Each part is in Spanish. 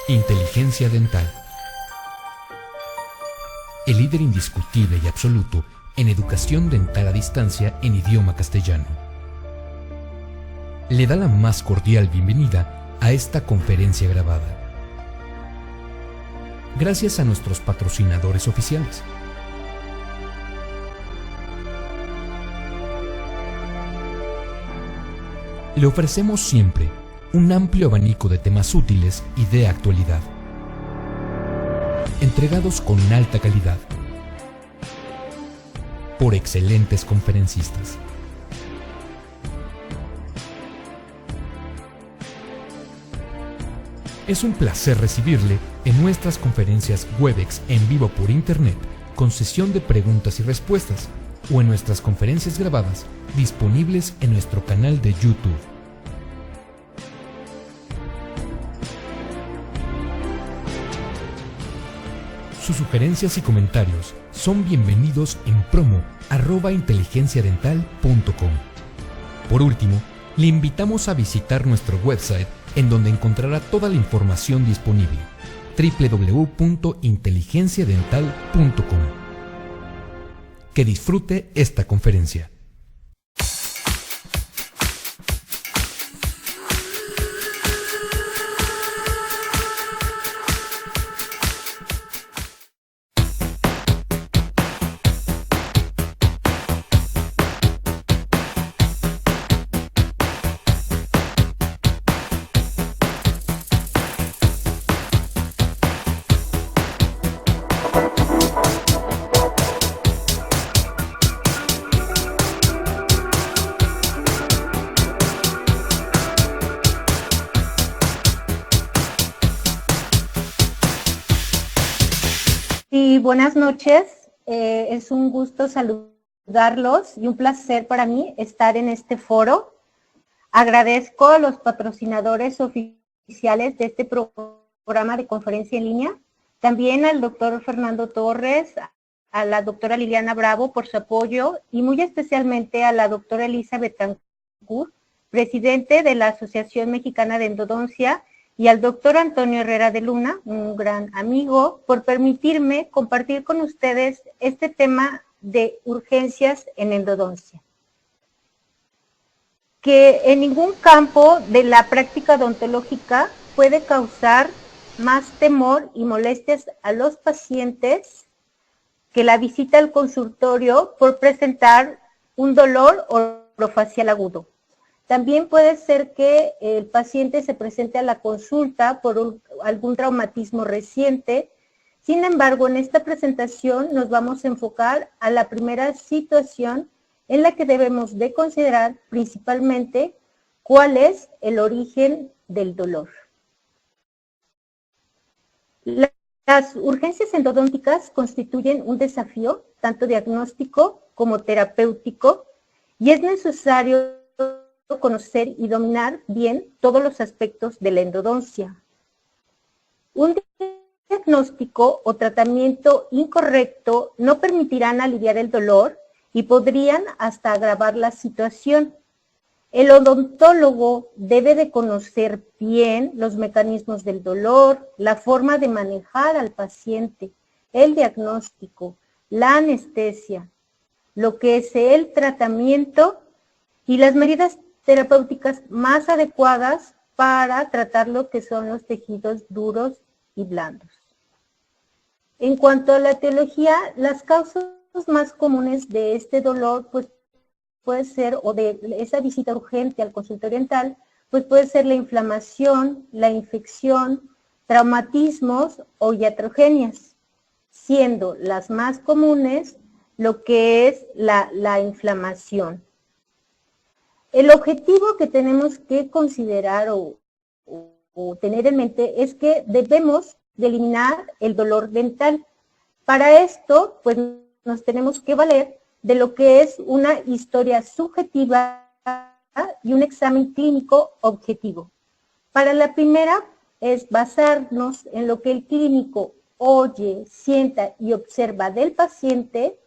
Inteligencia dental. El líder indiscutible y absoluto en educación dental a distancia en idioma castellano. Le da la más cordial bienvenida a esta conferencia grabada. Gracias a nuestros patrocinadores oficiales. Le ofrecemos siempre un amplio abanico de temas útiles y de actualidad, entregados con alta calidad, por excelentes conferencistas. Es un placer recibirle en nuestras conferencias Webex en vivo por Internet, con sesión de preguntas y respuestas, o en nuestras conferencias grabadas, disponibles en nuestro canal de YouTube. Sus sugerencias y comentarios son bienvenidos en promo@inteligenciadental.com. Por último, le invitamos a visitar nuestro website, en donde encontrará toda la información disponible: www.inteligenciadental.com. Que disfrute esta conferencia. Y buenas noches, es un gusto saludarlos y un placer para mí estar en este foro. Agradezco a los patrocinadores oficiales de este programa de conferencia en línea, también al doctor Fernando Torres, a la doctora Liliana Bravo por su apoyo y muy especialmente a la doctora Elizabeth Betancourt, presidente de la Asociación Mexicana de Endodoncia, y al doctor Antonio Herrera de Luna, un gran amigo, por permitirme compartir con ustedes este tema de urgencias en endodoncia. Que en ningún campo de la práctica odontológica puede causar más temor y molestias a los pacientes que la visita al consultorio por presentar un dolor orofacial agudo. También puede ser que el paciente se presente a la consulta por algún traumatismo reciente. Sin embargo, en esta presentación nos vamos a enfocar a la primera situación en la que debemos de considerar principalmente cuál es el origen del dolor. Las urgencias endodónticas constituyen un desafío tanto diagnóstico como terapéutico y es necesario conocer y dominar bien todos los aspectos de la endodoncia. Un diagnóstico o tratamiento incorrecto no permitirán aliviar el dolor y podrían hasta agravar la situación. El odontólogo debe de conocer bien los mecanismos del dolor, la forma de manejar al paciente, el diagnóstico, la anestesia, lo que es el tratamiento y las medidas terapéuticas más adecuadas para tratar lo que son los tejidos duros y blandos. En cuanto a la etiología, las causas más comunes de este dolor, pues puede ser, o de esa visita urgente al consultorio dental, pues puede ser la inflamación, la infección, traumatismos o iatrogenias, siendo las más comunes lo que es la inflamación. El objetivo que tenemos que considerar o tener en mente es que debemos de eliminar el dolor dental. Para esto, pues nos tenemos que valer de lo que es una historia subjetiva y un examen clínico objetivo. Para la primera es basarnos en lo que el clínico oye, sienta y observa del paciente.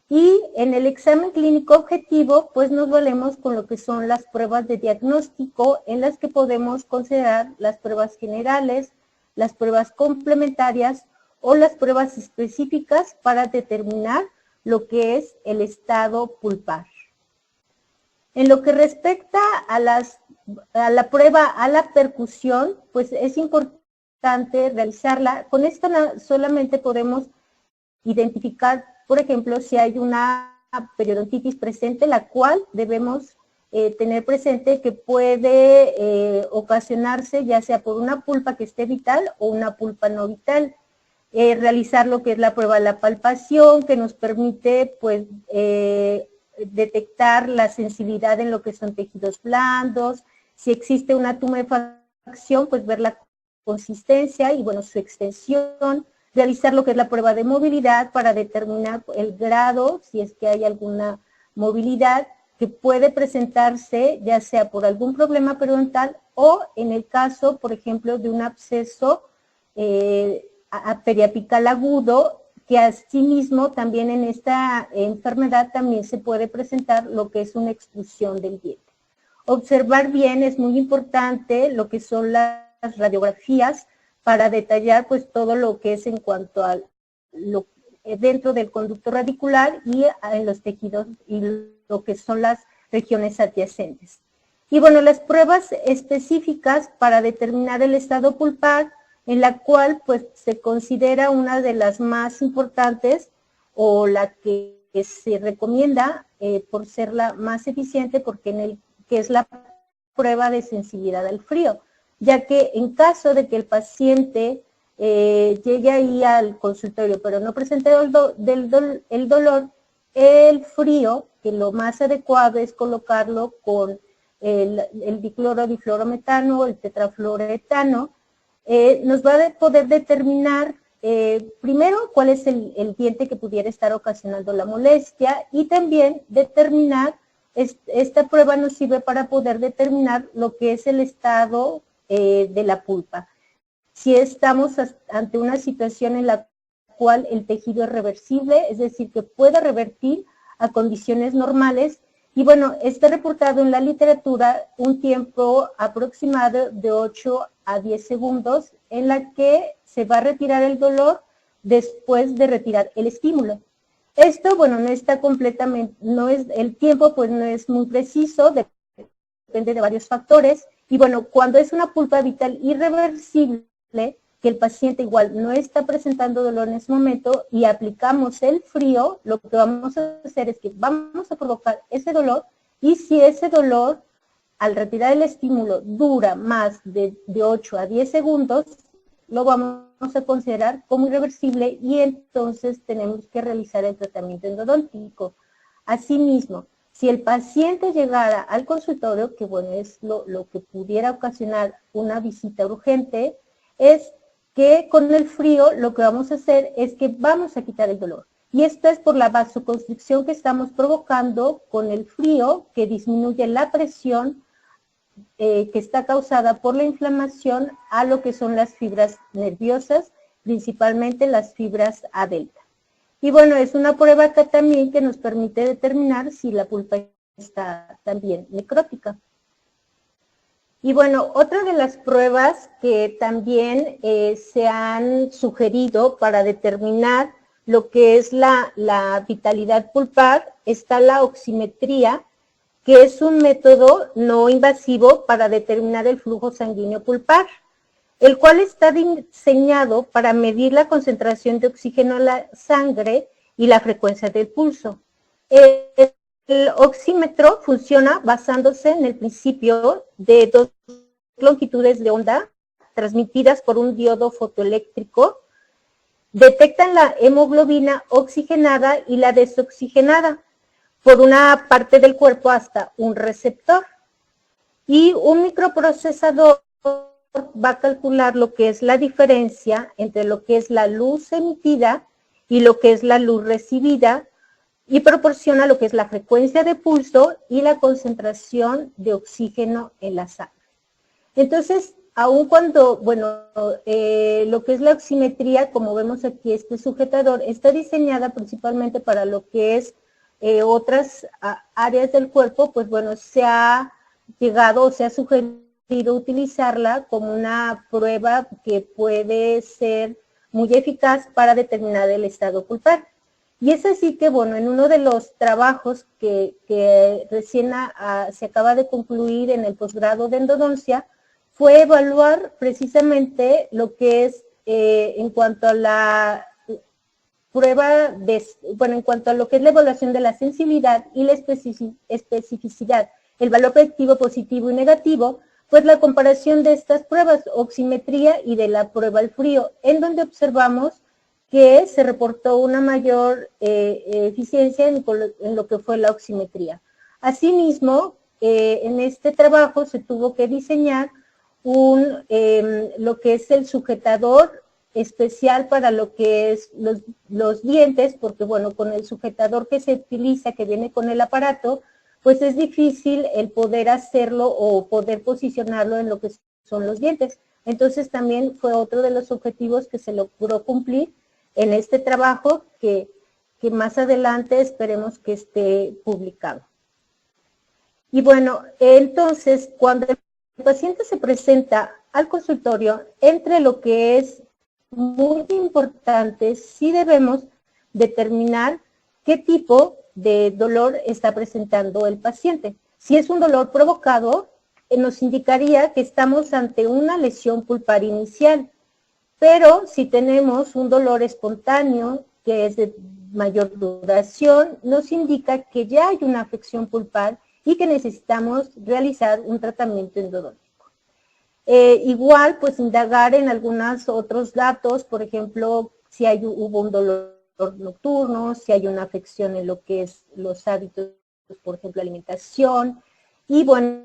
Y en el examen clínico objetivo, pues nos valemos con lo que son las pruebas de diagnóstico, en las que podemos considerar las pruebas generales, las pruebas complementarias o las pruebas específicas para determinar lo que es el estado pulpar. En lo que respecta a la prueba a la percusión, pues es importante realizarla. Con esto solamente podemos identificar, por ejemplo, si hay una periodontitis presente, la cual debemos tener presente que puede ocasionarse ya sea por una pulpa que esté vital o una pulpa no vital. Realizar lo que es la prueba de la palpación, que nos permite pues detectar la sensibilidad en lo que son tejidos blandos. Si existe una tumefacción, pues ver la consistencia y bueno, su extensión. Realizar lo que es la prueba de movilidad para determinar el grado, si es que hay alguna movilidad que puede presentarse ya sea por algún problema periodontal o en el caso, por ejemplo, de un absceso periapical agudo, que asimismo también en esta enfermedad también se puede presentar lo que es una extrusión del diente. Observar bien es muy importante lo que son las radiografías para detallar pues todo lo que es en cuanto a dentro del conducto radicular y en los tejidos y lo que son las regiones adyacentes. Y bueno, las pruebas específicas para determinar el estado pulpar, en la cual pues se considera una de las más importantes o la que se recomienda por ser la más eficiente, porque que es la prueba de sensibilidad al frío, ya que en caso de que el paciente llegue ahí al consultorio pero no presente el dolor, el frío, que lo más adecuado es colocarlo con el dicloro difluorometano o el tetrafluoroetano, nos va a poder determinar primero cuál es el diente que pudiera estar ocasionando la molestia y también determinar, esta prueba nos sirve para poder determinar lo que es el estado de la pulpa. Si estamos ante una situación en la cual el tejido es reversible, es decir, que puede revertir a condiciones normales. Y bueno, está reportado en la literatura un tiempo aproximado de 8 a 10 segundos en la que se va a retirar el dolor después de retirar el estímulo. Esto, bueno, no está completamente, el tiempo pues no es muy preciso, depende de varios factores. Y bueno, cuando es una pulpa vital irreversible, que el paciente igual no está presentando dolor en ese momento y aplicamos el frío, lo que vamos a hacer es que vamos a provocar ese dolor, y si ese dolor al retirar el estímulo dura más de 8 a 10 segundos, lo vamos a considerar como irreversible y entonces tenemos que realizar el tratamiento endodontíco. Asimismo, si el paciente llegara al consultorio, que bueno, es lo que pudiera ocasionar una visita urgente, es que con el frío lo que vamos a hacer es que vamos a quitar el dolor. Y esto es por la vasoconstricción que estamos provocando con el frío, que disminuye la presión que está causada por la inflamación a lo que son las fibras nerviosas, principalmente las fibras A delta. Y bueno, es una prueba que también que nos permite determinar si la pulpa está también necrótica. Y bueno, otra de las pruebas que también se han sugerido para determinar lo que es la vitalidad pulpar, está la oximetría, que es un método no invasivo para determinar el flujo sanguíneo pulpar, el cual está diseñado para medir la concentración de oxígeno en la sangre y la frecuencia del pulso. El oxímetro funciona basándose en el principio de dos longitudes de onda transmitidas por un diodo fotoeléctrico. Detectan la hemoglobina oxigenada y la desoxigenada por una parte del cuerpo hasta un receptor. Y un microprocesador va a calcular lo que es la diferencia entre lo que es la luz emitida y lo que es la luz recibida, y proporciona lo que es la frecuencia de pulso y la concentración de oxígeno en la sangre. Entonces, aun cuando, bueno, lo que es la oximetría, como vemos aquí, este sujetador está diseñada principalmente para lo que es otras áreas del cuerpo, pues bueno, se ha llegado o se ha sugerido utilizarla como una prueba que puede ser muy eficaz para determinar el estado pulpar. Y es así que, bueno, en uno de los trabajos que recién se acaba de concluir en el posgrado de endodoncia, fue evaluar precisamente lo que es en cuanto a la prueba en cuanto a lo que es la evaluación de la sensibilidad y la especificidad, el valor predictivo positivo y negativo, pues la comparación de estas pruebas, oximetría y de la prueba al frío, en donde observamos que se reportó una mayor eficiencia en lo que fue la oximetría. Asimismo, en este trabajo se tuvo que diseñar lo que es el sujetador especial para lo que es los dientes, porque bueno, con el sujetador que se utiliza, que viene con el aparato, pues es difícil el poder hacerlo o poder posicionarlo en lo que son los dientes. Entonces también fue otro de los objetivos que se logró cumplir en este trabajo que más adelante esperemos que esté publicado. Y bueno, entonces cuando el paciente se presenta al consultorio, entre lo que es muy importante, sí debemos determinar qué tipo de dolor está presentando el paciente. Si es un dolor provocado, nos indicaría que estamos ante una lesión pulpar inicial. Pero si tenemos un dolor espontáneo, que es de mayor duración, nos indica que ya hay una afección pulpar y que necesitamos realizar un tratamiento endodóntico. Igual, pues indagar en algunos otros datos, por ejemplo, si hubo un dolor nocturno, si hay una afección en lo que es los hábitos, por ejemplo, alimentación. Y bueno,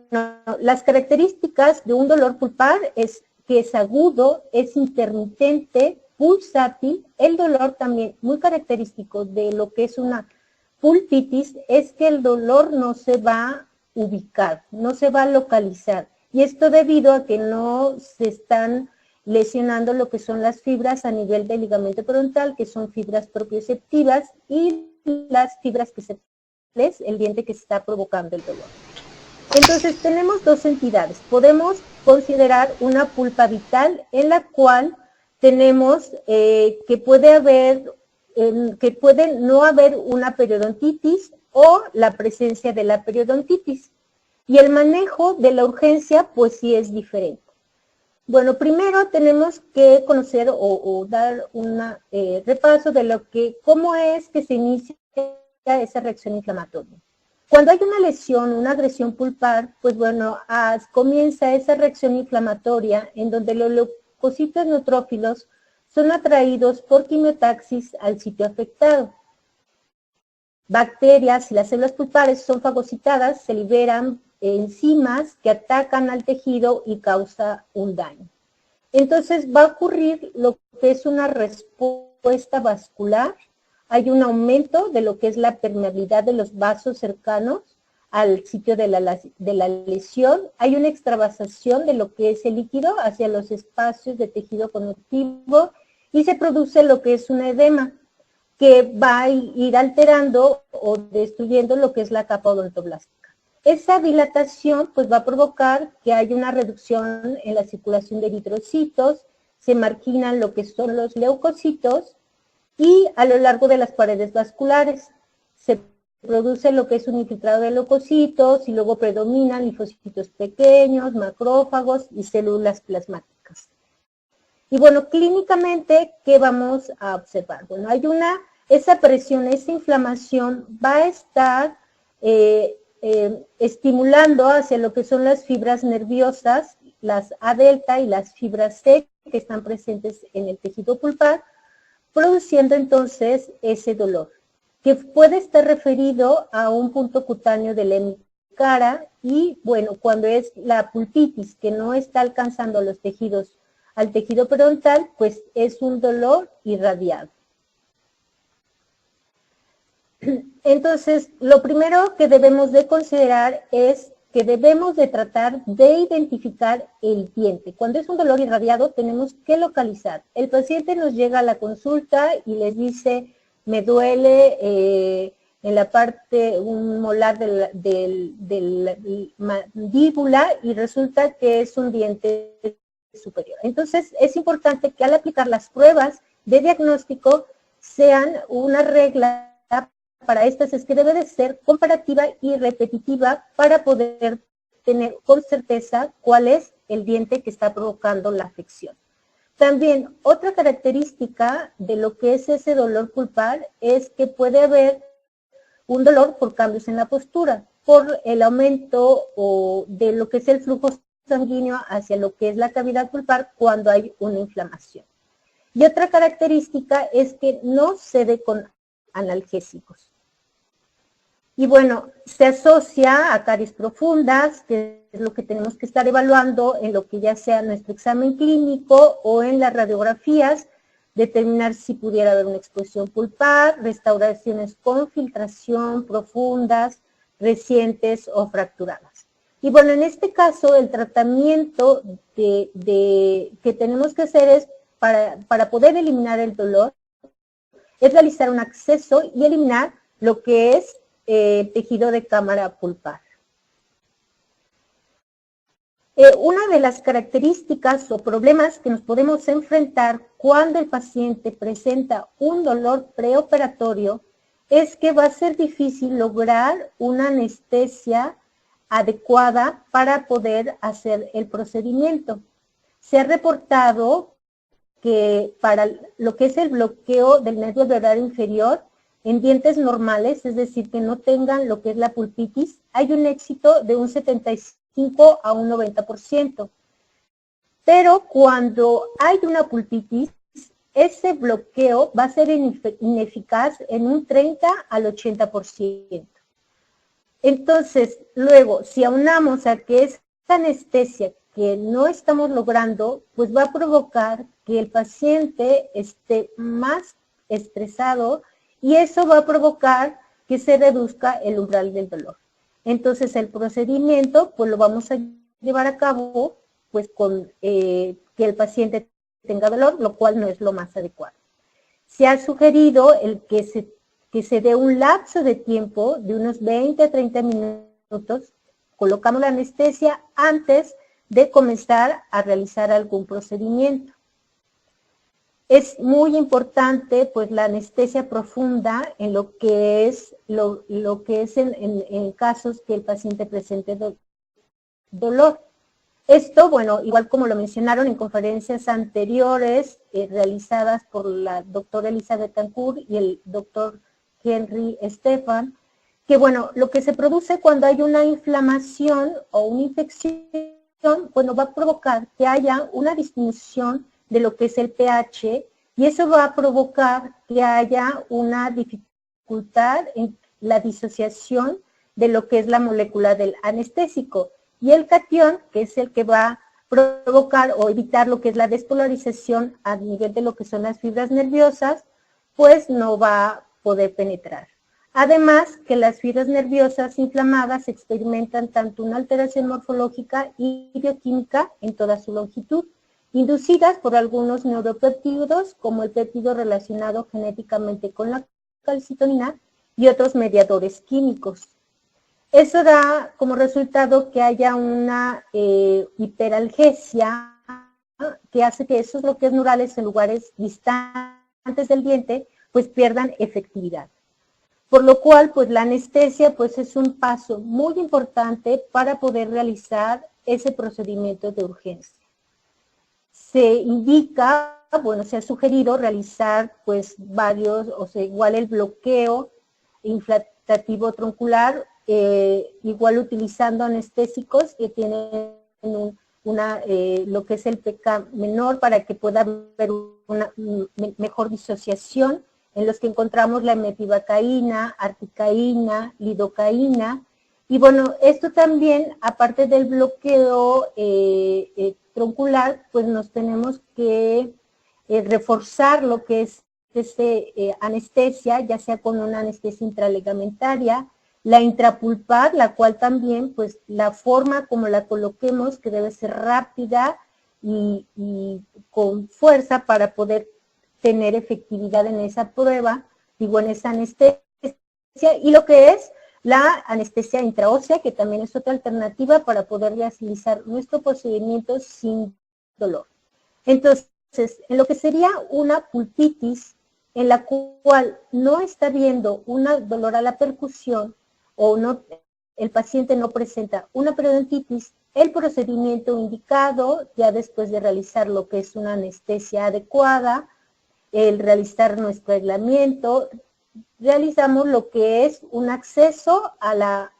las características de un dolor pulpar es que es agudo, es intermitente, pulsátil. El dolor también muy característico de lo que es una pulpitis es que el dolor no se va a ubicar, no se va a localizar. Y esto debido a que no se están lesionando lo que son las fibras a nivel del ligamento frontal, que son fibras propioceptivas, y las fibras que el diente que está provocando el dolor. Entonces tenemos dos entidades. Podemos considerar una pulpa vital en la cual tenemos que puede no haber una periodontitis o la presencia de la periodontitis. Y el manejo de la urgencia, pues sí es diferente. Bueno, primero tenemos que conocer o dar un repaso de cómo es que se inicia esa reacción inflamatoria. Cuando hay una lesión, una agresión pulpar, pues bueno, comienza esa reacción inflamatoria en donde los leucocitos neutrófilos son atraídos por quimiotaxis al sitio afectado. Bacterias y las células pulpares son fagocitadas, se liberan enzimas que atacan al tejido y causa un daño. Entonces va a ocurrir lo que es una respuesta vascular. Hay un aumento de lo que es la permeabilidad de los vasos cercanos al sitio de la lesión. Hay una extravasación de lo que es el líquido hacia los espacios de tejido conectivo y se produce lo que es un edema que va a ir alterando o destruyendo lo que es la capa odontoblástica. Esa dilatación pues va a provocar que haya una reducción en la circulación de eritrocitos, se marginan lo que son los leucocitos y a lo largo de las paredes vasculares se produce lo que es un infiltrado de leucocitos y luego predominan linfocitos pequeños, macrófagos y células plasmáticas. Y bueno, clínicamente, ¿qué vamos a observar? Bueno, esa presión, esa inflamación va a estar estimulando hacia lo que son las fibras nerviosas, las A delta y las fibras C que están presentes en el tejido pulpar, produciendo entonces ese dolor, que puede estar referido a un punto cutáneo de la hemicara y, bueno, cuando es la pulpitis que no está alcanzando los tejidos al tejido periodontal, pues es un dolor irradiado. Entonces, lo primero que debemos de considerar es que debemos de tratar de identificar el diente. Cuando es un dolor irradiado, tenemos que localizar. El paciente nos llega a la consulta y les dice, me duele en la parte, un molar de la mandíbula, y resulta que es un diente superior. Entonces, es importante que al aplicar las pruebas de diagnóstico sean una regla para estas, es que debe de ser comparativa y repetitiva para poder tener con certeza cuál es el diente que está provocando la afección. También, otra característica de lo que es ese dolor pulpar es que puede haber un dolor por cambios en la postura, por el aumento de lo que es el flujo sanguíneo hacia lo que es la cavidad pulpar cuando hay una inflamación. Y otra característica es que no cede con analgésicos. Y bueno, se asocia a caries profundas, que es lo que tenemos que estar evaluando en lo que ya sea nuestro examen clínico o en las radiografías, determinar si pudiera haber una exposición pulpar, restauraciones con filtración profundas, recientes o fracturadas. Y bueno, en este caso, el tratamiento que tenemos que hacer es, para poder eliminar el dolor, es realizar un acceso y eliminar lo que es tejido de cámara pulpar. Una de las características o problemas que nos podemos enfrentar cuando el paciente presenta un dolor preoperatorio es que va a ser difícil lograr una anestesia adecuada para poder hacer el procedimiento. Se ha reportado que para lo que es el bloqueo del nervio alveolar inferior, en dientes normales, es decir, que no tengan lo que es la pulpitis, hay un éxito de un 75 a un 90%. Pero cuando hay una pulpitis, ese bloqueo va a ser ineficaz en un 30 al 80%. Entonces, luego, si aunamos a que esa anestesia que no estamos logrando, pues va a provocar que el paciente esté más estresado, y eso va a provocar que se reduzca el umbral del dolor. Entonces, el procedimiento, pues lo vamos a llevar a cabo, pues con que el paciente tenga dolor, lo cual no es lo más adecuado. Se ha sugerido que se dé un lapso de tiempo de unos 20 a 30 minutos, colocamos la anestesia antes de comenzar a realizar algún procedimiento. Es muy importante, pues, la anestesia profunda en lo que es, en casos que el paciente presente dolor. Esto, bueno, igual como lo mencionaron en conferencias anteriores realizadas por la doctora Elizabeth Betancourt y el doctor Henry Stephan, que bueno, lo que se produce cuando hay una inflamación o una infección, bueno, va a provocar que haya una disminución de lo que es el pH, y eso va a provocar que haya una dificultad en la disociación de lo que es la molécula del anestésico. Y el catión, que es el que va a provocar o evitar lo que es la despolarización a nivel de lo que son las fibras nerviosas, pues no va a poder penetrar. Además, que las fibras nerviosas inflamadas experimentan tanto una alteración morfológica y bioquímica en toda su longitud, inducidas por algunos neuropéptidos, como el péptido relacionado genéticamente con la calcitonina y otros mediadores químicos. Eso da como resultado que haya una hiperalgesia que hace que esos bloqueos neurales en lugares distantes del diente pues pierdan efectividad. Por lo cual, pues la anestesia pues es un paso muy importante para poder realizar ese procedimiento de urgencia. Se indica, bueno, se ha sugerido realizar pues varios, o sea, igual el bloqueo inflatativo troncular, igual utilizando anestésicos que tienen lo que es el pK menor para que pueda haber una mejor disociación, en los que encontramos la metivacaína, articaína, lidocaína. Y bueno, esto también, aparte del bloqueo troncular, pues nos tenemos que reforzar lo que es anestesia, ya sea con una anestesia intralegamentaria, la intrapulpar, la cual también, pues la forma como la coloquemos, que debe ser rápida y con fuerza para poder tener efectividad en esa prueba, digo, en esa anestesia. y lo que es la anestesia intraósea, que también es otra alternativa para poder realizar nuestro procedimiento sin dolor. Entonces, en lo que sería una pulpitis, en la cual no está viendo un dolor a la percusión o no, el paciente no presenta una periodontitis, el procedimiento indicado, ya después de realizar lo que es una anestesia adecuada, el realizar nuestro aislamiento, realizamos lo que es un acceso a la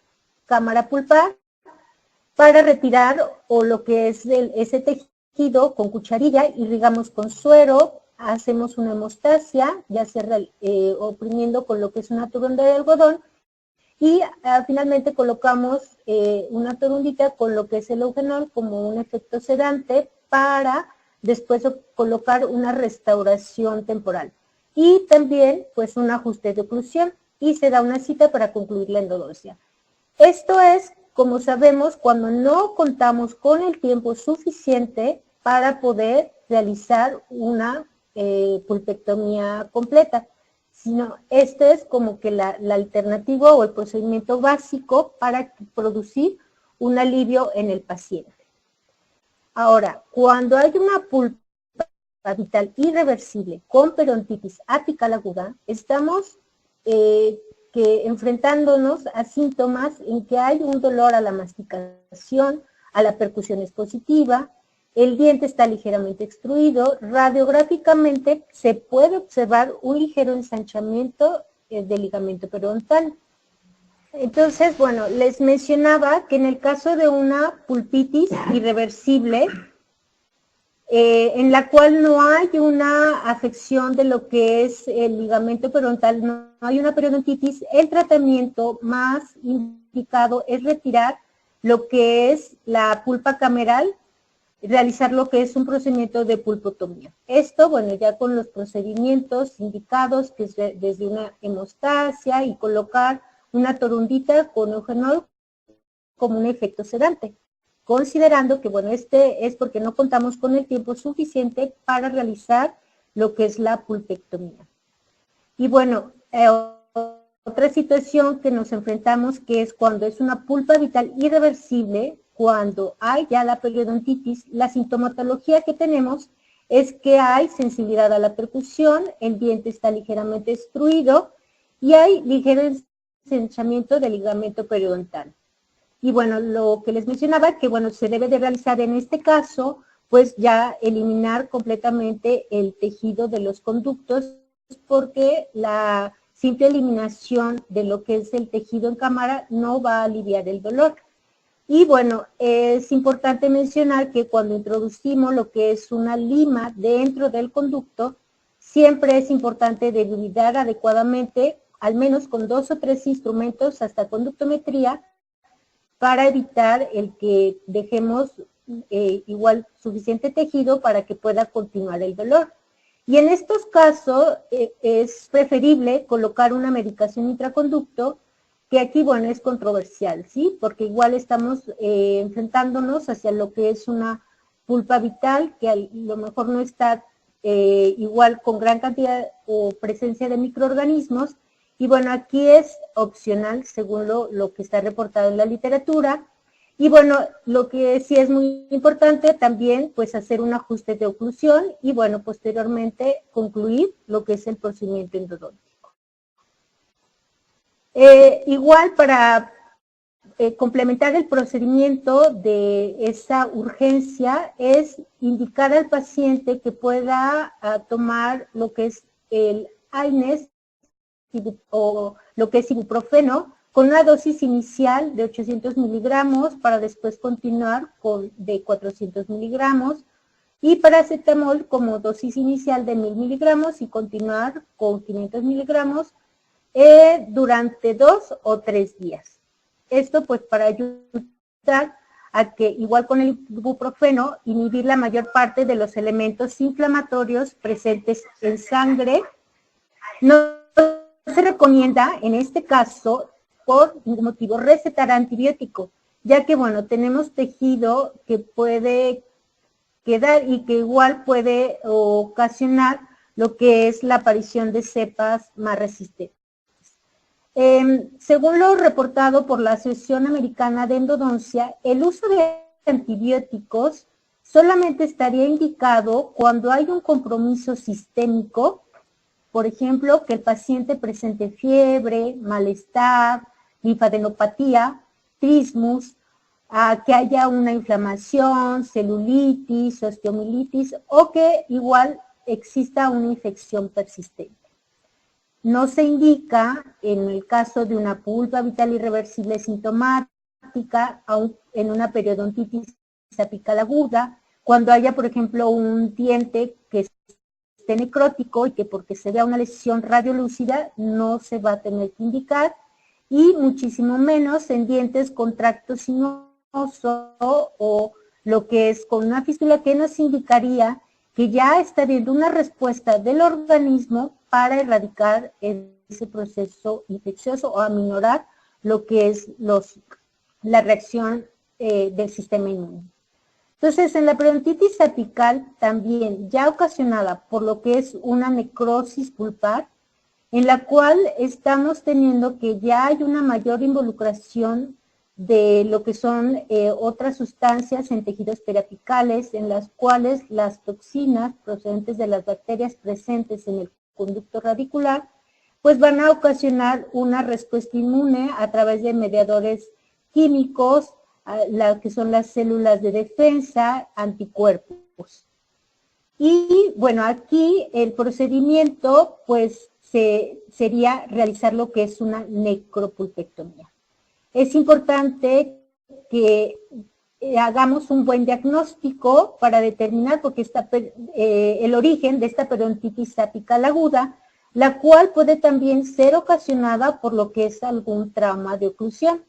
cámara pulpar para retirar o lo que es ese tejido con cucharilla, irrigamos con suero, hacemos una hemostasia, ya sea oprimiendo con lo que es una toronda de algodón, y finalmente colocamos una torundita con lo que es el eugenol como un efecto sedante para después colocar una restauración temporal. Y también pues un ajuste de oclusión y se da una cita para concluir la endodoncia. Esto es, como sabemos, cuando no contamos con el tiempo suficiente para poder realizar una pulpectomía completa, sino este es como que la alternativa o el procedimiento básico para producir un alivio en el paciente. Ahora, cuando hay una pulpa vital irreversible con periodontitis apical aguda, estamos enfrentándonos a síntomas en que hay un dolor a la masticación, a la percusión expositiva, el diente está ligeramente extruido, radiográficamente se puede observar un ligero ensanchamiento del ligamento periodontal. Entonces, bueno, les mencionaba que en el caso de una pulpitis irreversible, en la cual no hay una afección de lo que es el ligamento periodontal, no hay una periodontitis, el tratamiento más indicado es retirar lo que es la pulpa cameral, realizar lo que es un procedimiento de pulpotomía. Esto, bueno, ya con los procedimientos indicados, que es desde una hemostasia y colocar una torundita con eugenol como un efecto sedante, considerando que, bueno, este es porque no contamos con el tiempo suficiente para realizar lo que es la pulpectomía. Y bueno, otra situación que nos enfrentamos, que es cuando es una pulpa vital irreversible, cuando hay ya la periodontitis, la sintomatología que tenemos es que hay sensibilidad a la percusión, el diente está ligeramente extruido y hay ligero ensanchamiento del ligamento periodontal. Y bueno, lo que les mencionaba, que bueno, se debe de realizar en este caso, pues ya eliminar completamente el tejido de los conductos, porque la simple eliminación de lo que es el tejido en cámara no va a aliviar el dolor. Y bueno, es importante mencionar que cuando introducimos lo que es una lima dentro del conducto, siempre es importante debilitar adecuadamente, al menos con 2 o 3 instrumentos hasta conductometría, para evitar el que dejemos igual suficiente tejido para que pueda continuar el dolor. Y en estos casos es preferible colocar una medicación intraconducto, que aquí, bueno, es controversial, ¿sí? Porque igual estamos enfrentándonos hacia lo que es una pulpa vital, que a lo mejor no está igual con gran cantidad o presencia de microorganismos. Y bueno, aquí es opcional según lo que está reportado en la literatura. Y bueno, lo que sí es muy importante también, pues hacer un ajuste de oclusión y bueno, posteriormente concluir lo que es el procedimiento endodóntico. Igual para complementar el procedimiento de esa urgencia es indicar al paciente que pueda tomar lo que es el AINES o lo que es ibuprofeno con una dosis inicial de 800 miligramos para después continuar con de 400 miligramos y paracetamol como dosis inicial de 1000 miligramos y continuar con 500 miligramos durante 2 o 3 días. Esto pues para ayudar a que igual con el ibuprofeno inhibir la mayor parte de los elementos inflamatorios presentes en sangre. No se recomienda en este caso por motivo recetar antibiótico, ya que bueno, tenemos tejido que puede quedar y que igual puede ocasionar lo que es la aparición de cepas más resistentes. Según lo reportado por la Asociación Americana de Endodoncia, el uso de antibióticos solamente estaría indicado cuando hay un compromiso sistémico, por ejemplo, que el paciente presente fiebre, malestar, linfadenopatía, trismus, que haya una inflamación, celulitis, osteomielitis o que igual exista una infección persistente. No se indica en el caso de una pulpa vital irreversible sintomática, aún en una periodontitis apical aguda, cuando haya, por ejemplo, un diente que esté necrótico y que porque se vea una lesión radiolúcida no se va a tener que indicar, y muchísimo menos en dientes con tracto sinuoso o lo que es con una fístula, que nos indicaría que ya está habiendo una respuesta del organismo para erradicar ese proceso infeccioso o aminorar lo que es la reacción del sistema inmune. Entonces, en la periodontitis apical también, ya ocasionada por lo que es una necrosis pulpar, en la cual estamos teniendo que ya hay una mayor involucración de lo que son otras sustancias en tejidos periapicales, en las cuales las toxinas procedentes de las bacterias presentes en el conducto radicular, pues van a ocasionar una respuesta inmune a través de mediadores químicos, que son las células de defensa, anticuerpos. Y bueno, aquí el procedimiento pues sería realizar lo que es una necropulpectomía. Es importante que hagamos un buen diagnóstico para determinar porque el origen de esta periodontitis apical aguda, la cual puede también ser ocasionada por lo que es algún trauma de oclusión.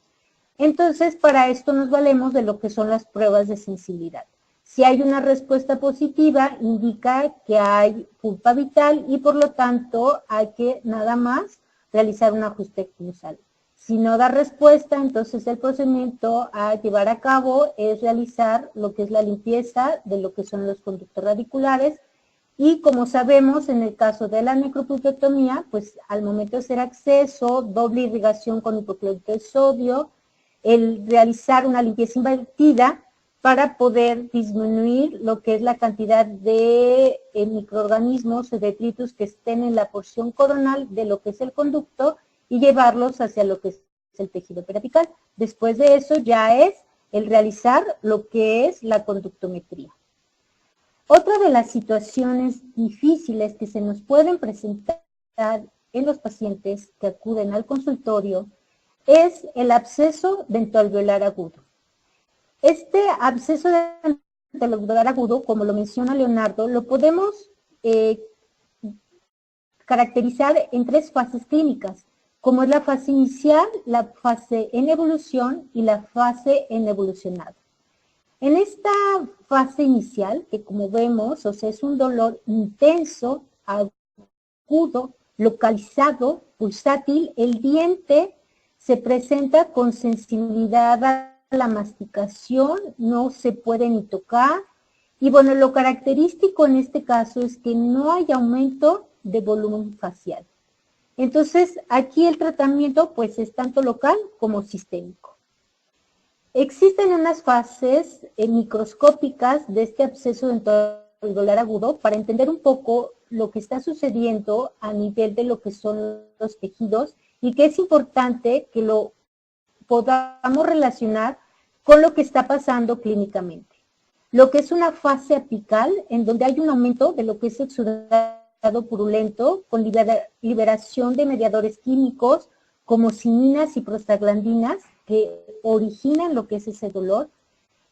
Entonces, para esto nos valemos de lo que son las pruebas de sensibilidad. Si hay una respuesta positiva, indica que hay pulpa vital y por lo tanto hay que nada más realizar un ajuste oclusal. Si no da respuesta, entonces el procedimiento a llevar a cabo es realizar lo que es la limpieza de lo que son los conductos radiculares y como sabemos en el caso de la necropulpectomía, pues al momento de hacer acceso, doble irrigación con hipoclorito de sodio, el realizar una limpieza invertida para poder disminuir lo que es la cantidad de microorganismos o detritus que estén en la porción coronal de lo que es el conducto y llevarlos hacia lo que es el tejido periapical. Después de eso ya es el realizar lo que es la conductometría. Otra de las situaciones difíciles que se nos pueden presentar en los pacientes que acuden al consultorio es el absceso dentoalveolar agudo. Este absceso dentoalveolar agudo, como lo menciona Leonardo, lo podemos caracterizar en 3 fases clínicas, como es la fase inicial, la fase en evolución y la fase en evolucionado. En esta fase inicial, que como vemos, o sea, es un dolor intenso, agudo, localizado, pulsátil, el diente se presenta con sensibilidad a la masticación, no se puede ni tocar, y bueno, lo característico en este caso es que no hay aumento de volumen facial. Entonces, aquí el tratamiento pues es tanto local como sistémico. Existen unas fases microscópicas de este absceso dentoalveolar agudo para entender un poco lo que está sucediendo a nivel de lo que son los tejidos y que es importante que lo podamos relacionar con lo que está pasando clínicamente. Lo que es una fase apical, en donde hay un aumento de lo que es exudado purulento, con liberación de mediadores químicos como cininas y prostaglandinas, que originan lo que es ese dolor.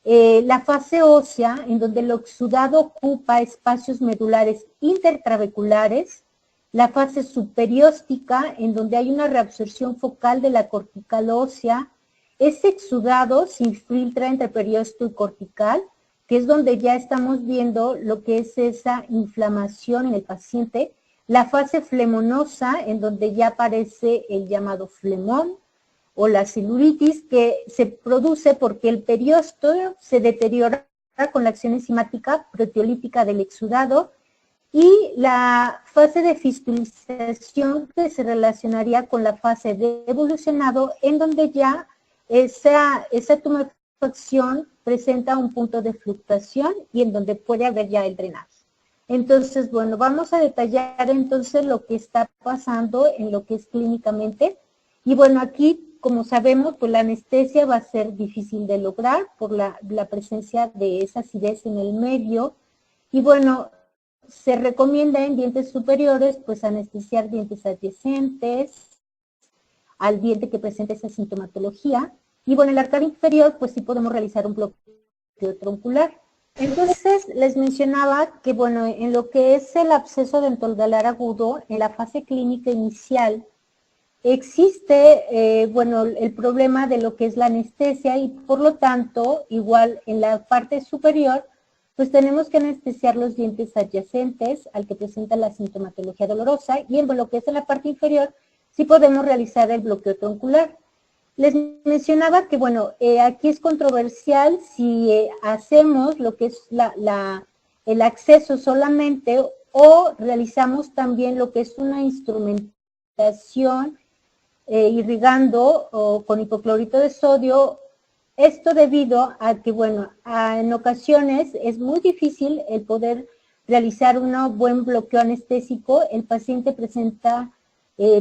La fase ósea, en donde el exudado ocupa espacios medulares intertrabeculares. La fase superióstica, en donde hay una reabsorción focal de la cortical ósea. Ese exudado se infiltra entre periósteo y cortical, que es donde ya estamos viendo lo que es esa inflamación en el paciente. La fase flemonosa, en donde ya aparece el llamado flemón o la celulitis, que se produce porque el periósteo se deteriora con la acción enzimática proteolítica del exudado. y la fase de fistulización que se relacionaría con la fase de evolucionado, en donde ya esa tumefacción presenta un punto de fluctuación y en donde puede haber ya el drenaje. Entonces, bueno, vamos a detallar entonces lo que está pasando en lo que es clínicamente. Y bueno, aquí, como sabemos, pues la anestesia va a ser difícil de lograr por la presencia de esa acidez en el medio. Y bueno, se recomienda en dientes superiores, pues anestesiar dientes adyacentes al diente que presenta esa sintomatología. Y bueno, en el arcadia inferior, pues sí podemos realizar un bloqueo troncular. Entonces, les mencionaba que, bueno, en lo que es el absceso dentogalar agudo, en la fase clínica inicial, existe, bueno, el problema de lo que es la anestesia y, por lo tanto, igual en la parte superior, pues tenemos que anestesiar los dientes adyacentes al que presenta la sintomatología dolorosa y en lo que es en la parte inferior, sí podemos realizar el bloqueo troncular. Les mencionaba que, bueno, aquí es controversial si hacemos lo que es el acceso solamente o realizamos también lo que es una instrumentación irrigando o con hipoclorito de sodio. Esto debido a que, bueno, en ocasiones es muy difícil el poder realizar un buen bloqueo anestésico. El paciente presenta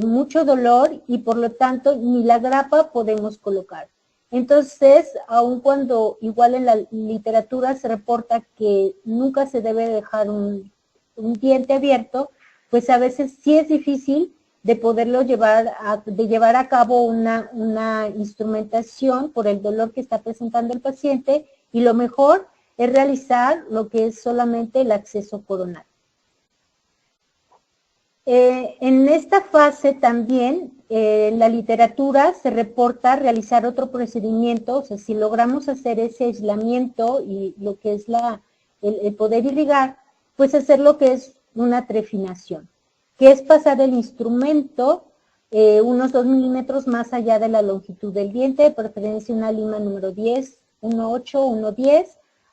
mucho dolor y por lo tanto ni la grapa podemos colocar. Entonces, aun cuando igual en la literatura se reporta que nunca se debe dejar un diente abierto, pues a veces sí es difícil de poderlo llevar a cabo una instrumentación por el dolor que está presentando el paciente, y lo mejor es realizar lo que es solamente el acceso coronal. En esta fase también, en la literatura se reporta realizar otro procedimiento, o sea, si logramos hacer ese aislamiento y lo que es el poder irrigar, pues hacer lo que es una trefinación, que es pasar el instrumento unos 2 milímetros más allá de la longitud del diente, de preferencia una lima número 10, 1.8, 1.10.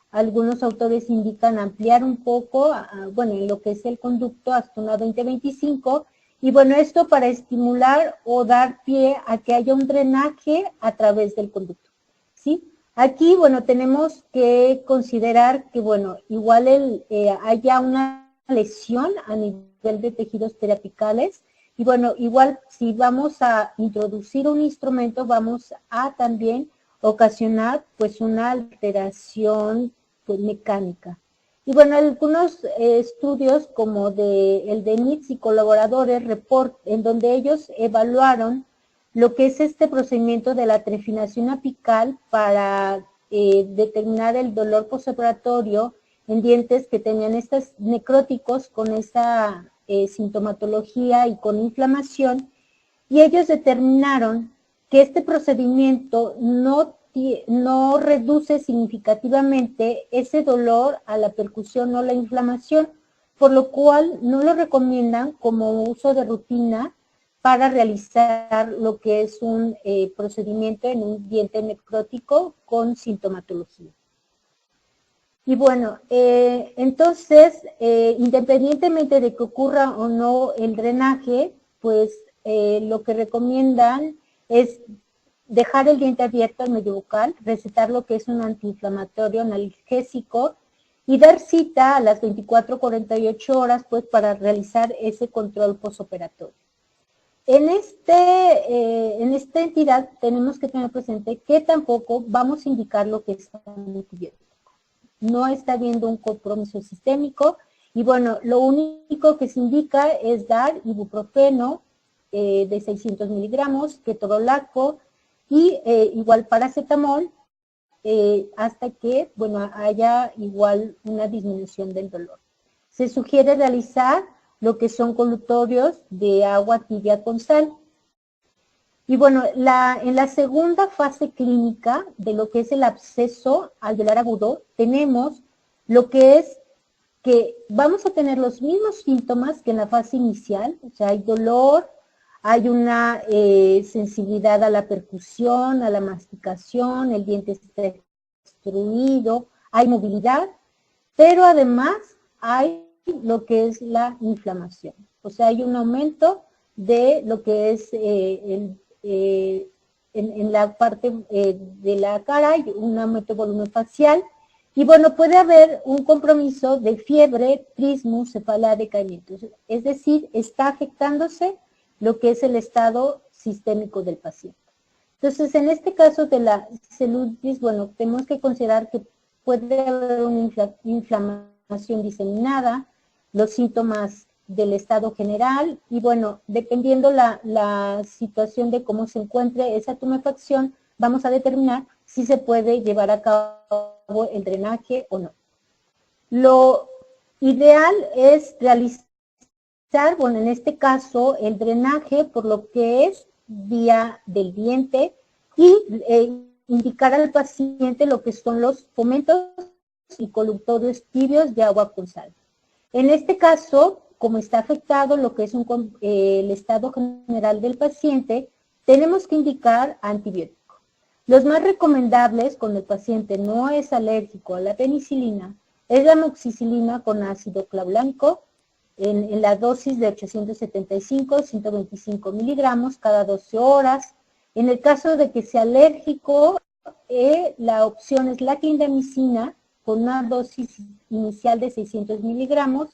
Algunos autores indican ampliar un poco, bueno, en lo que es el conducto hasta una 20-25, y bueno, esto para estimular o dar pie a que haya un drenaje a través del conducto, ¿sí? Aquí, bueno, tenemos que considerar que, bueno, igual haya una lesión a nivel de tejidos periapicales, y bueno, igual si vamos a introducir un instrumento, vamos a también ocasionar pues una alteración pues, mecánica. Y bueno, algunos estudios como el de NITS y colaboradores en donde ellos evaluaron lo que es este procedimiento de la trefinación apical para determinar el dolor postoperatorio en dientes que tenían estos necróticos con esa sintomatología y con inflamación, y ellos determinaron que este procedimiento no reduce significativamente ese dolor a la percusión o la inflamación, por lo cual no lo recomiendan como uso de rutina para realizar lo que es un procedimiento en un diente necrótico con sintomatología. Y bueno, entonces, independientemente de que ocurra o no el drenaje, pues lo que recomiendan es dejar el diente abierto al medio bucal, recetar lo que es un antiinflamatorio analgésico y dar cita a las 24-48 horas pues para realizar ese control postoperatorio. En esta entidad tenemos que tener presente que tampoco vamos a indicar lo que es antibiótico. No está habiendo un compromiso sistémico y bueno, lo único que se indica es dar ibuprofeno de 600 miligramos, ketorolaco y igual paracetamol hasta que, bueno, haya igual una disminución del dolor. Se sugiere realizar lo que son colutorios de agua tibia con sal. Y bueno, en la segunda fase clínica de lo que es el absceso alveolar agudo, tenemos lo que es que vamos a tener los mismos síntomas que en la fase inicial, o sea, hay dolor, hay una sensibilidad a la percusión, a la masticación, el diente está obstruido, hay movilidad, pero además hay lo que es la inflamación. O sea, hay un aumento de lo que es en la parte de la cara, hay un aumento de volumen facial, y bueno, puede haber un compromiso de fiebre, trismus, cefalea, decaimiento. Es decir, está afectándose lo que es el estado sistémico del paciente. Entonces, en este caso de la celulitis, bueno, tenemos que considerar que puede haber una inflamación diseminada, los síntomas del estado general, y bueno, dependiendo la situación de cómo se encuentre esa tumefacción, vamos a determinar si se puede llevar a cabo el drenaje o no. Lo ideal es realizar, bueno, en este caso, el drenaje por lo que es vía del diente y indicar al paciente lo que son los fomentos y colutorios tibios de agua con sal. En este caso, como está afectado lo que es el estado general del paciente, tenemos que indicar antibiótico. Los más recomendables cuando el paciente no es alérgico a la penicilina es la amoxicilina con ácido clavulánico en la dosis de 875-125 miligramos cada 12 horas. En el caso de que sea alérgico, la opción es la clindamicina con una dosis inicial de 600 miligramos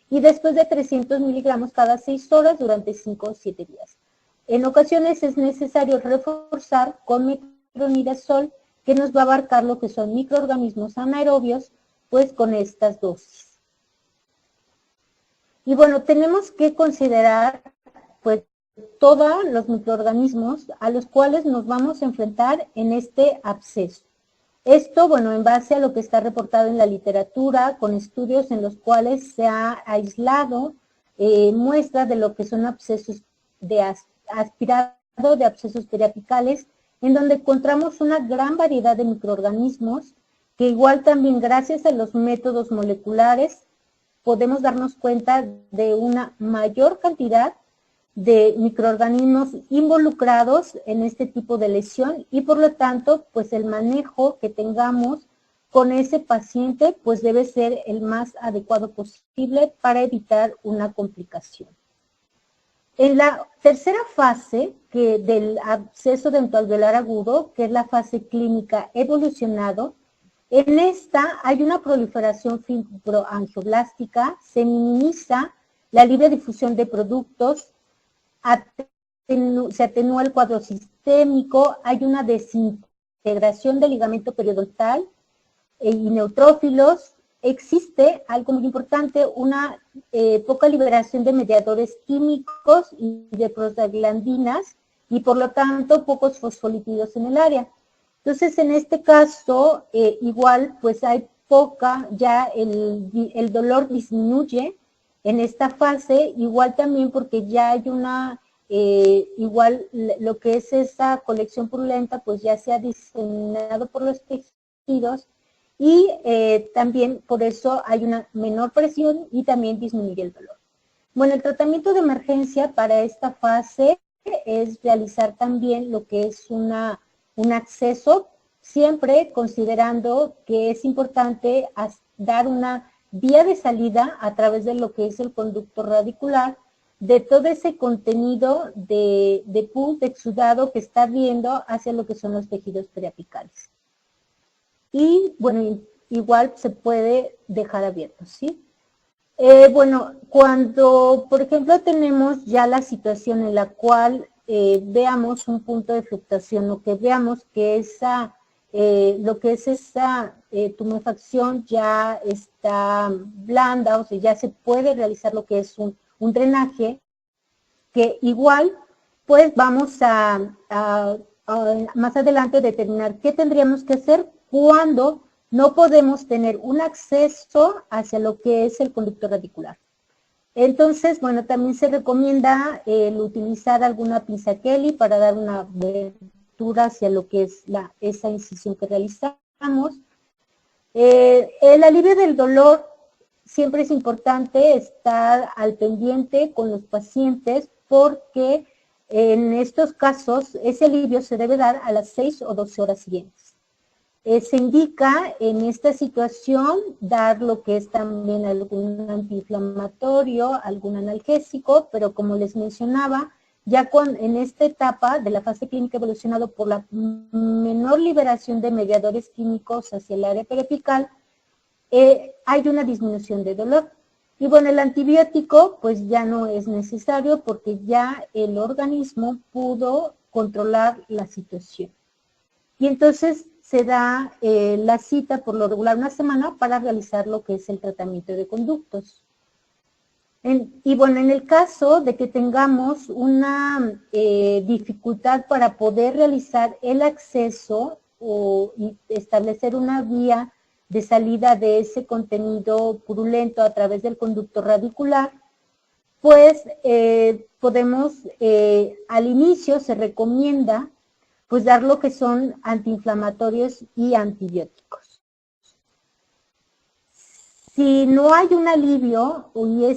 y después de 300 miligramos cada 6 horas durante 5 o 7 días. En ocasiones es necesario reforzar con metronidazol, que nos va a abarcar lo que son microorganismos anaerobios, pues con estas dosis. Y bueno, tenemos que considerar pues todos los microorganismos a los cuales nos vamos a enfrentar en este absceso. Esto, bueno, en base a lo que está reportado en la literatura, con estudios en los cuales se ha aislado muestras de lo que son abscesos de aspirado de abscesos periapicales, en donde encontramos una gran variedad de microorganismos que igual también gracias a los métodos moleculares podemos darnos cuenta de una mayor cantidad de microorganismos involucrados en este tipo de lesión y por lo tanto, pues el manejo que tengamos con ese paciente, pues debe ser el más adecuado posible para evitar una complicación. En la tercera fase del absceso dentoalveolar agudo, que es la fase clínica evolucionado, en esta hay una proliferación fibroangioblástica, se minimiza la libre difusión de productos, se atenúa el cuadro sistémico, hay una desintegración del ligamento periodontal y neutrófilos, existe, algo muy importante, una poca liberación de mediadores químicos y de prostaglandinas y por lo tanto pocos fosfolípidos en el área. Entonces, en este caso, igual, pues hay poca, ya el dolor disminuye en esta fase, igual también porque ya hay una, igual lo que es esa colección purulenta, pues ya se ha diseminado por los tejidos y también por eso hay una menor presión y también disminuye el dolor. Bueno, el tratamiento de emergencia para esta fase es realizar también lo que es un acceso, siempre considerando que es importante dar una vía de salida a través de lo que es el conducto radicular, de todo ese contenido de pus, de exudado que está viendo hacia lo que son los tejidos periapicales. Y bueno, igual se puede dejar abierto, ¿sí? Bueno, cuando, por ejemplo, tenemos ya la situación en la cual veamos un punto de fluctuación, o que veamos que lo que es esa tumefacción ya está blanda, o sea, ya se puede realizar lo que es un drenaje, que igual, pues vamos a más adelante determinar qué tendríamos que hacer cuando no podemos tener un acceso hacia lo que es el conducto radicular. Entonces, bueno, también se recomienda el utilizar alguna pinza Kelly para dar una abertura hacia lo que es esa incisión que realizamos. El alivio del dolor, siempre es importante estar al pendiente con los pacientes porque en estos casos ese alivio se debe dar a las 6 o 12 horas siguientes. Se indica en esta situación dar lo que es también algún antiinflamatorio, algún analgésico, pero como les mencionaba, ya en esta etapa de la fase clínica evolucionado por la menor liberación de mediadores químicos hacia el área periapical, hay una disminución de dolor. Y bueno, el antibiótico pues ya no es necesario porque ya el organismo pudo controlar la situación. Y entonces se da la cita por lo regular una semana para realizar lo que es el tratamiento de conductos. Y bueno, en el caso de que tengamos una dificultad para poder realizar el acceso y establecer una vía de salida de ese contenido purulento a través del conducto radicular, pues podemos, al inicio se recomienda pues dar lo que son antiinflamatorios y antibióticos. Si no hay un alivio,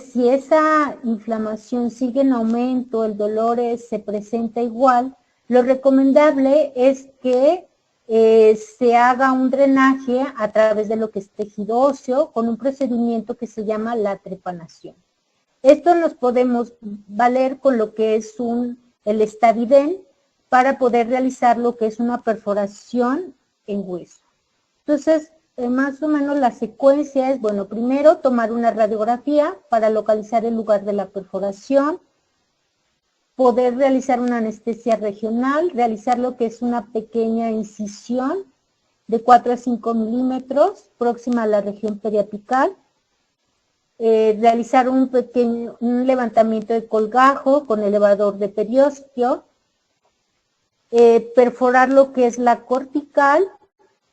si esa inflamación sigue en aumento, el dolor se presenta igual, lo recomendable es que se haga un drenaje a través de lo que es tejido óseo con un procedimiento que se llama la trepanación. Esto nos podemos valer con lo que es el Staviden para poder realizar lo que es una perforación en hueso. Entonces, más o menos la secuencia es, bueno, primero tomar una radiografía para localizar el lugar de la perforación, poder realizar una anestesia regional, realizar lo que es una pequeña incisión de 4 a 5 milímetros próxima a la región periapical, realizar un levantamiento de colgajo con elevador de periósteo, perforar lo que es la cortical.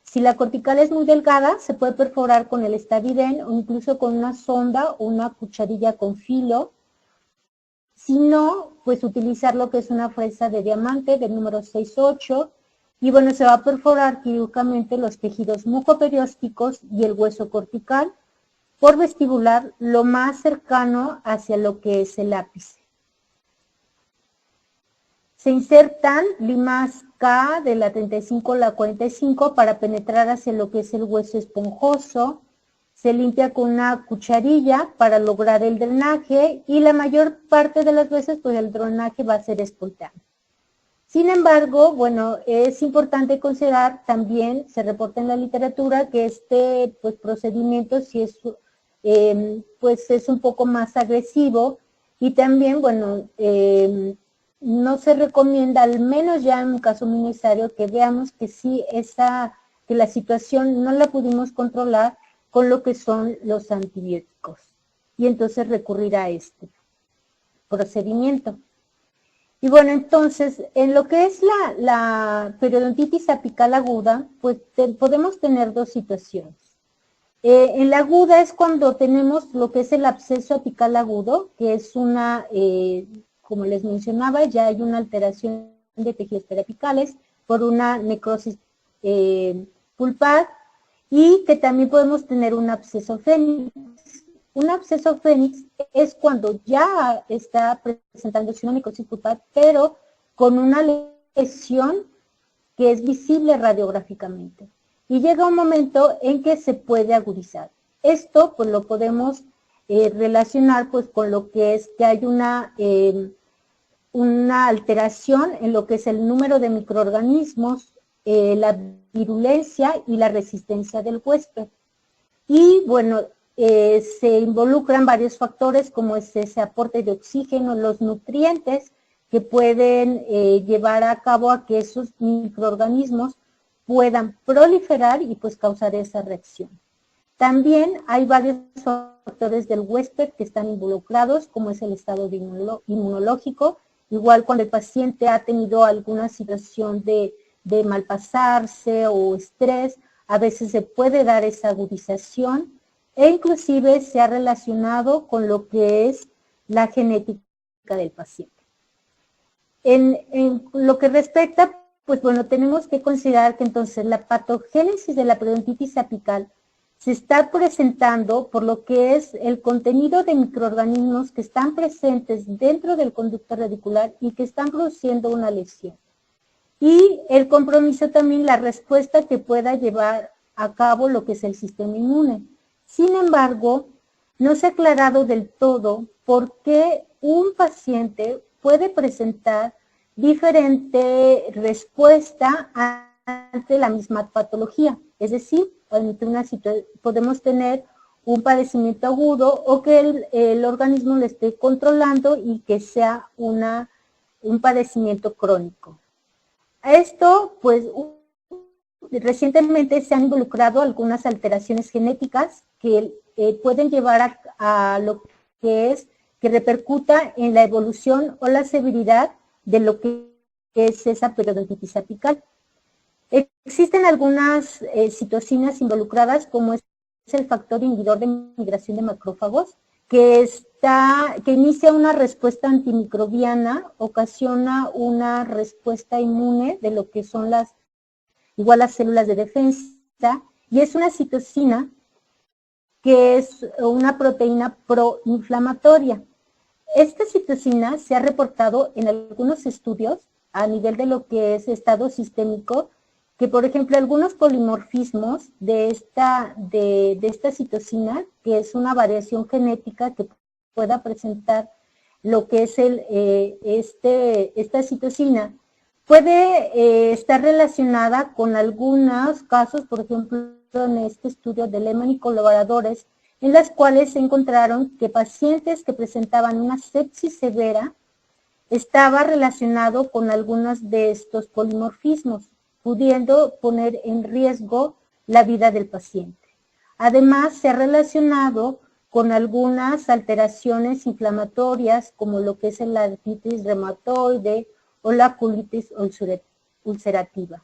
Si la cortical es muy delgada, se puede perforar con el Staviden o incluso con una sonda o una cucharilla con filo. Si no, pues utilizar lo que es una fresa de diamante del número 6-8 y bueno, se va a perforar quirúrgicamente los tejidos mucoperiósticos y el hueso cortical por vestibular lo más cercano hacia lo que es el ápice. Se insertan limas K de la 35 a la 45 para penetrar hacia lo que es el hueso esponjoso. Se limpia con una cucharilla para lograr el drenaje y la mayor parte de las veces pues el drenaje va a ser espontáneo. Sin embargo, bueno, es importante considerar también, se reporta en la literatura, que este pues, procedimiento sí es, pues es un poco más agresivo y también, bueno, no se recomienda, al menos ya en un caso minoritario, que veamos que sí que la situación no la pudimos controlar con lo que son los antibióticos. Y entonces recurrir a este procedimiento. Y bueno, entonces, en lo que es la periodontitis apical aguda, pues podemos tener dos situaciones. En la aguda es cuando tenemos lo que es el absceso apical agudo, que es una, como les mencionaba, ya hay una alteración de tejidos periapicales por una necrosis pulpar y que también podemos tener un absceso fénix. Un absceso fénix es cuando ya está presentándose una necrosis pulpar, pero con una lesión que es visible radiográficamente. Y llega un momento en que se puede agudizar. Esto pues lo podemos relacionar pues con lo que es que hay una alteración en lo que es el número de microorganismos, la virulencia y la resistencia del huésped. Y bueno, se involucran varios factores como es ese aporte de oxígeno, los nutrientes que pueden llevar a cabo a que esos microorganismos puedan proliferar y pues causar esa reacción. También hay varios factores del huésped que están involucrados, como es el estado inmunológico, igual cuando el paciente ha tenido alguna situación de malpasarse o estrés, a veces se puede dar esa agudización e inclusive se ha relacionado con lo que es la genética del paciente. En lo que respecta, pues bueno, tenemos que considerar que entonces la patogénesis de la periodontitis apical se está presentando por lo que es el contenido de microorganismos que están presentes dentro del conducto radicular y que están produciendo una lesión. y el compromiso también, la respuesta que pueda llevar a cabo lo que es el sistema inmune. Sin embargo, no se ha aclarado del todo por qué un paciente puede presentar diferente respuesta ante la misma patología. Es decir, podemos tener un padecimiento agudo o que el organismo lo esté controlando y que sea un padecimiento crónico. A esto, pues, recientemente se han involucrado algunas alteraciones genéticas que pueden llevar a lo que es que repercuta en la evolución o la severidad de lo que es esa periodontitis apical. Existen algunas citocinas involucradas, como es el factor inhibidor de migración de macrófagos, que inicia una respuesta antimicrobiana, ocasiona una respuesta inmune de lo que son las células de defensa, y es una citocina que es una proteína proinflamatoria. Esta citocina se ha reportado en algunos estudios a nivel de lo que es estado sistémico, que por ejemplo algunos polimorfismos de esta citocina, que es una variación genética que pueda presentar lo que es esta citocina, puede estar relacionada con algunos casos, por ejemplo, en este estudio de Lehmann y colaboradores, en las cuales se encontraron que pacientes que presentaban una sepsis severa estaba relacionado con algunos de estos polimorfismos, pudiendo poner en riesgo la vida del paciente. Además, se ha relacionado con algunas alteraciones inflamatorias, como lo que es la artritis reumatoide o la colitis ulcerativa.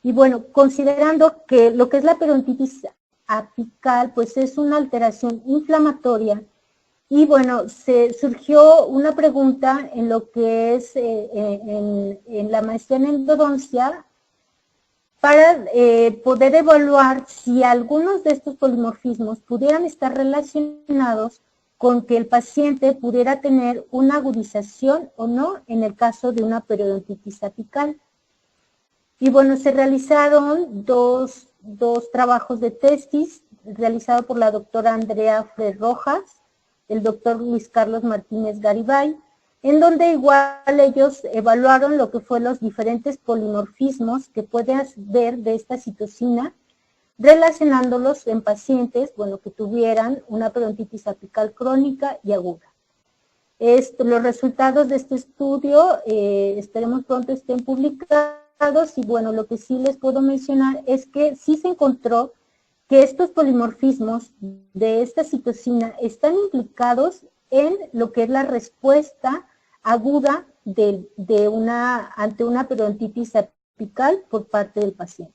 Y bueno, considerando que lo que es la periodontitis apical, pues es una alteración inflamatoria, y bueno, se surgió una pregunta en lo que es en la maestría en endodoncia, para poder evaluar si algunos de estos polimorfismos pudieran estar relacionados con que el paciente pudiera tener una agudización o no en el caso de una periodontitis apical. Y bueno, se realizaron dos trabajos de tesis realizados por la doctora Andrea Fred Rojas, el doctor Luis Carlos Martínez Garibay, en donde igual ellos evaluaron lo que fue los diferentes polimorfismos que puedes ver de esta citocina, relacionándolos en pacientes, bueno, que tuvieran una periodontitis apical crónica y aguda. Los resultados de este estudio esperemos pronto estén publicados, y bueno, lo que sí les puedo mencionar es que sí se encontró que estos polimorfismos de esta citocina están implicados en lo que es la respuesta aguda ante una periodontitis apical por parte del paciente.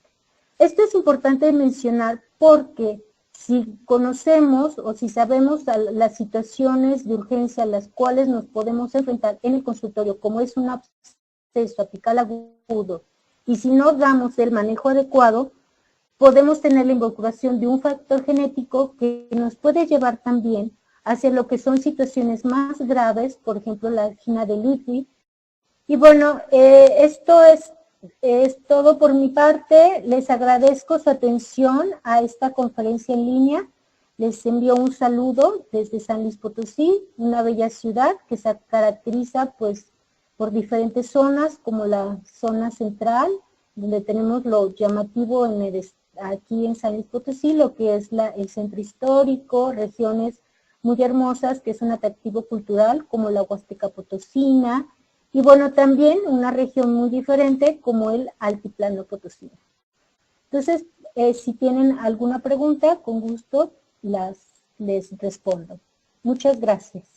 Esto es importante mencionar porque si conocemos o si sabemos las situaciones de urgencia a las cuales nos podemos enfrentar en el consultorio, como es un absceso apical agudo, y si no damos el manejo adecuado, podemos tener la involucración de un factor genético que nos puede llevar también hacia lo que son situaciones más graves, por ejemplo la angina de Ludwig. Y bueno, esto es todo por mi parte. Les agradezco su atención a esta conferencia en línea. Les envío un saludo desde San Luis Potosí, una bella ciudad que se caracteriza pues por diferentes zonas, como la zona central, donde tenemos lo llamativo aquí en San Luis Potosí, lo que es el centro histórico, regiones muy hermosas, que es un atractivo cultural, como la Huasteca Potosina, y bueno, también una región muy diferente, como el Altiplano Potosino. Entonces, si tienen alguna pregunta, con gusto les respondo. Muchas gracias.